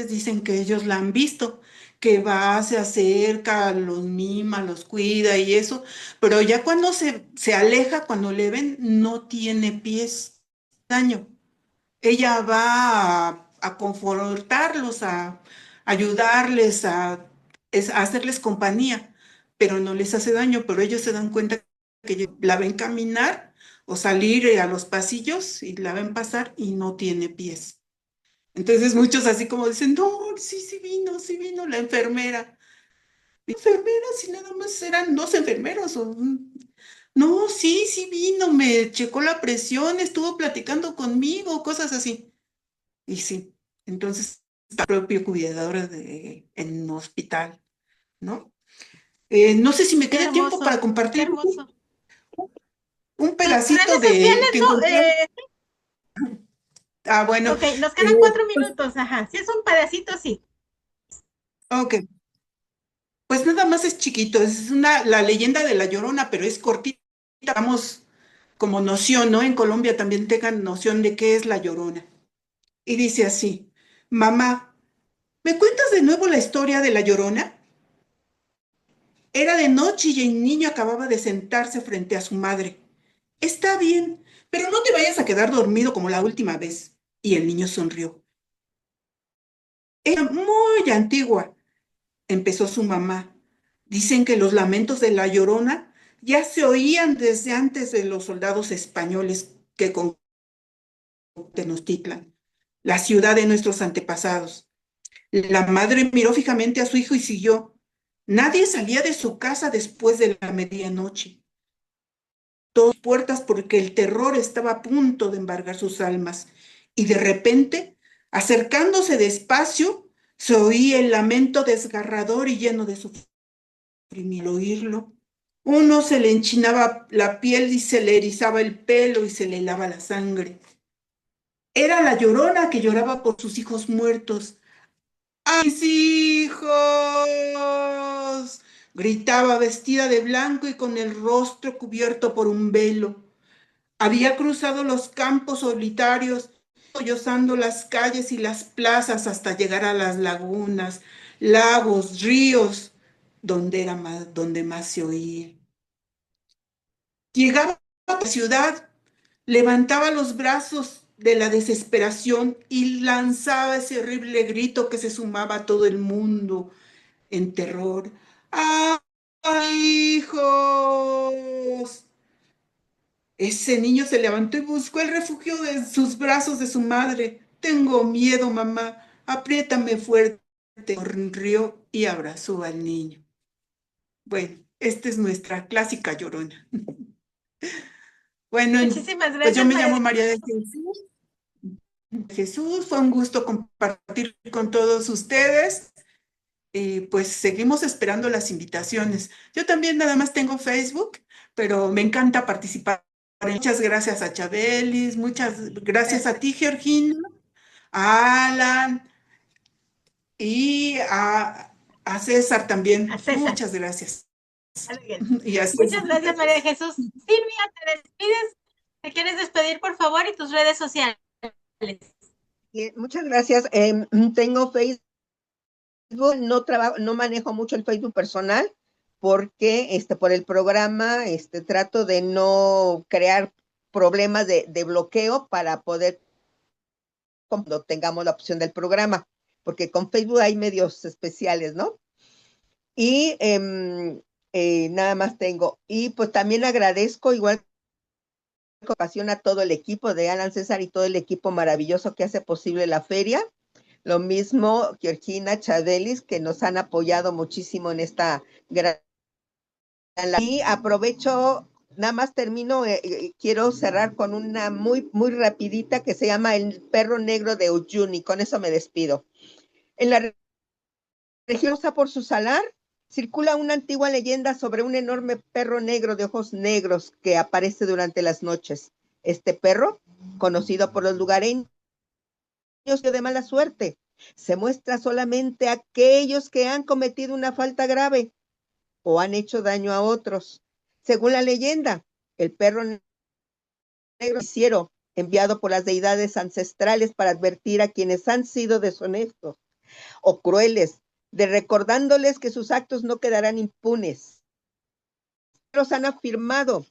dicen que ellos la han visto, que va, se acerca, los mima, los cuida y eso, pero ya cuando se aleja, cuando le ven, no tiene pies, daño. Ella va a confortarlos, a ayudarles, a hacerles compañía, pero no les hace daño, pero ellos se dan cuenta que la ven caminar o salir a los pasillos y la ven pasar y no tiene pies. Entonces muchos así como dicen, no, sí, sí vino la enfermera. Enfermera, si nada más eran dos enfermeros. No, sí, sí vino, me checó la presión, estuvo platicando conmigo, cosas así. Y sí, entonces, el propio cuidador en un hospital, ¿no? No sé si me Qué queda tiempo para hermoso, qué compartir hermoso. un Redes pedacito de sociales, que ¿no? encontré. Ah, bueno, Ok, nos quedan 4 pues, minutos, ajá. Si es un pedacito, sí. ok, pues nada más es chiquito, es la leyenda de la Llorona, pero es cortita, vamos como noción, ¿no? En Colombia también tengan noción de qué es la Llorona. Y dice así, mamá, ¿me cuentas de nuevo la historia de la Llorona? Era de noche y el niño acababa de sentarse frente a su madre. Está bien, pero no te vayas a quedar dormido como la última vez. Y el niño sonrió. Era muy antigua, empezó su mamá. Dicen que los lamentos de la Llorona ya se oían desde antes de los soldados españoles que conquistaron Tenochtitlan, la ciudad de nuestros antepasados. La madre miró fijamente a su hijo y siguió. Nadie salía de su casa después de la medianoche. Todas puertas porque el terror estaba a punto de embargar sus almas. Y de repente, acercándose despacio, se oía el lamento desgarrador y lleno de sufrimiento. Al oírlo, uno se le enchinaba la piel y se le erizaba el pelo y se le helaba la sangre. Era la Llorona que lloraba por sus hijos muertos. ¡A mis hijos! Gritaba vestida de blanco y con el rostro cubierto por un velo. Había cruzado los campos solitarios, sollozando las calles y las plazas hasta llegar a las lagunas, lagos, ríos, donde más se oía. Llegaba a la ciudad, levantaba los brazos de la desesperación y lanzaba ese horrible grito que se sumaba a todo el mundo en terror. ¡Ay, hijos! Ese niño se levantó y buscó el refugio de sus brazos de su madre. Tengo miedo, mamá. Apriétame fuerte. Sonrió y abrazó al niño. Bueno, esta es nuestra clásica Llorona. Bueno, Muchísimas pues yo gracias, me María llamo de María de Jesús. Jesús. Jesús, fue un gusto compartir con todos ustedes. Pues seguimos esperando las invitaciones. Yo también nada más tengo Facebook, pero me encanta participar. Muchas gracias a Chabelis, muchas gracias a ti, Georgina, a Alan y a César también. A César. Muchas gracias. Muy bien. Y a César. Muchas gracias, María de Jesús. Silvia, ¿te despides? ¿Te quieres despedir, por favor, y tus redes sociales? Muchas gracias. Tengo Facebook, no manejo mucho el Facebook personal porque por el programa trato de no crear problemas de bloqueo para poder cuando tengamos la opción del programa, porque con Facebook hay medios especiales, ¿no? Y nada más tengo. Y pues también agradezco igual que ocasión a todo el equipo de Alan, César y todo el equipo maravilloso que hace posible la feria. Lo mismo Georgina, Chadelis, que nos han apoyado muchísimo en esta gran... Y aprovecho, nada más termino, quiero cerrar con una muy, muy rapidita que se llama El perro negro de Uyuni. Con eso me despido. En la región por su salar circula una antigua leyenda sobre un enorme perro negro de ojos negros que aparece durante las noches. Este perro, conocido por los lugareños de mala suerte, se muestra solamente a aquellos que han cometido una falta grave o han hecho daño a otros. Según la leyenda, el perro negro hiciero enviado por las deidades ancestrales para advertir a quienes han sido deshonestos o crueles, de recordándoles que sus actos no quedarán impunes. Los han afirmado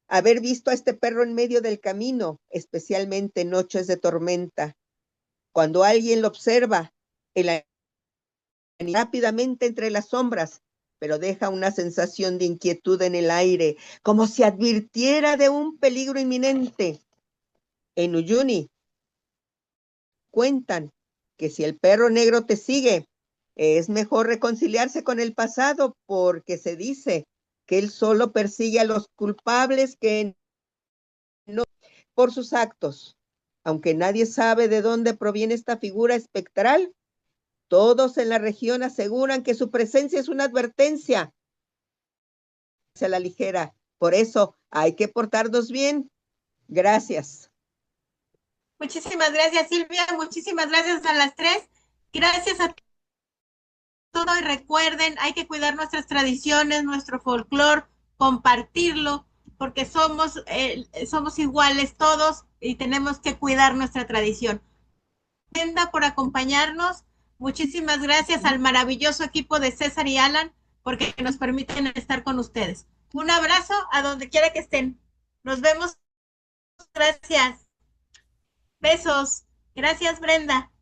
haber visto a este perro en medio del camino, especialmente en noches de tormenta. Cuando alguien lo observa, el rápidamente entre las sombras, pero deja una sensación de inquietud en el aire, como si advirtiera de un peligro inminente. En Uyuni cuentan que si el perro negro te sigue, es mejor reconciliarse con el pasado, porque se dice que él solo persigue a los culpables que no por sus actos. Aunque nadie sabe de dónde proviene esta figura espectral, todos en la región aseguran que su presencia es una advertencia. Se la ligera. Por eso hay que portarnos bien. Gracias. Muchísimas gracias, Silvia. Muchísimas gracias a las tres. Gracias a todos. Y recuerden, hay que cuidar nuestras tradiciones, nuestro folclore, compartirlo, porque somos iguales todos y tenemos que cuidar nuestra tradición. Por acompañarnos. Muchísimas gracias al maravilloso equipo de César y Alan porque nos permiten estar con ustedes. Un abrazo a donde quiera que estén. Nos vemos. Gracias. Besos. Gracias, Brenda.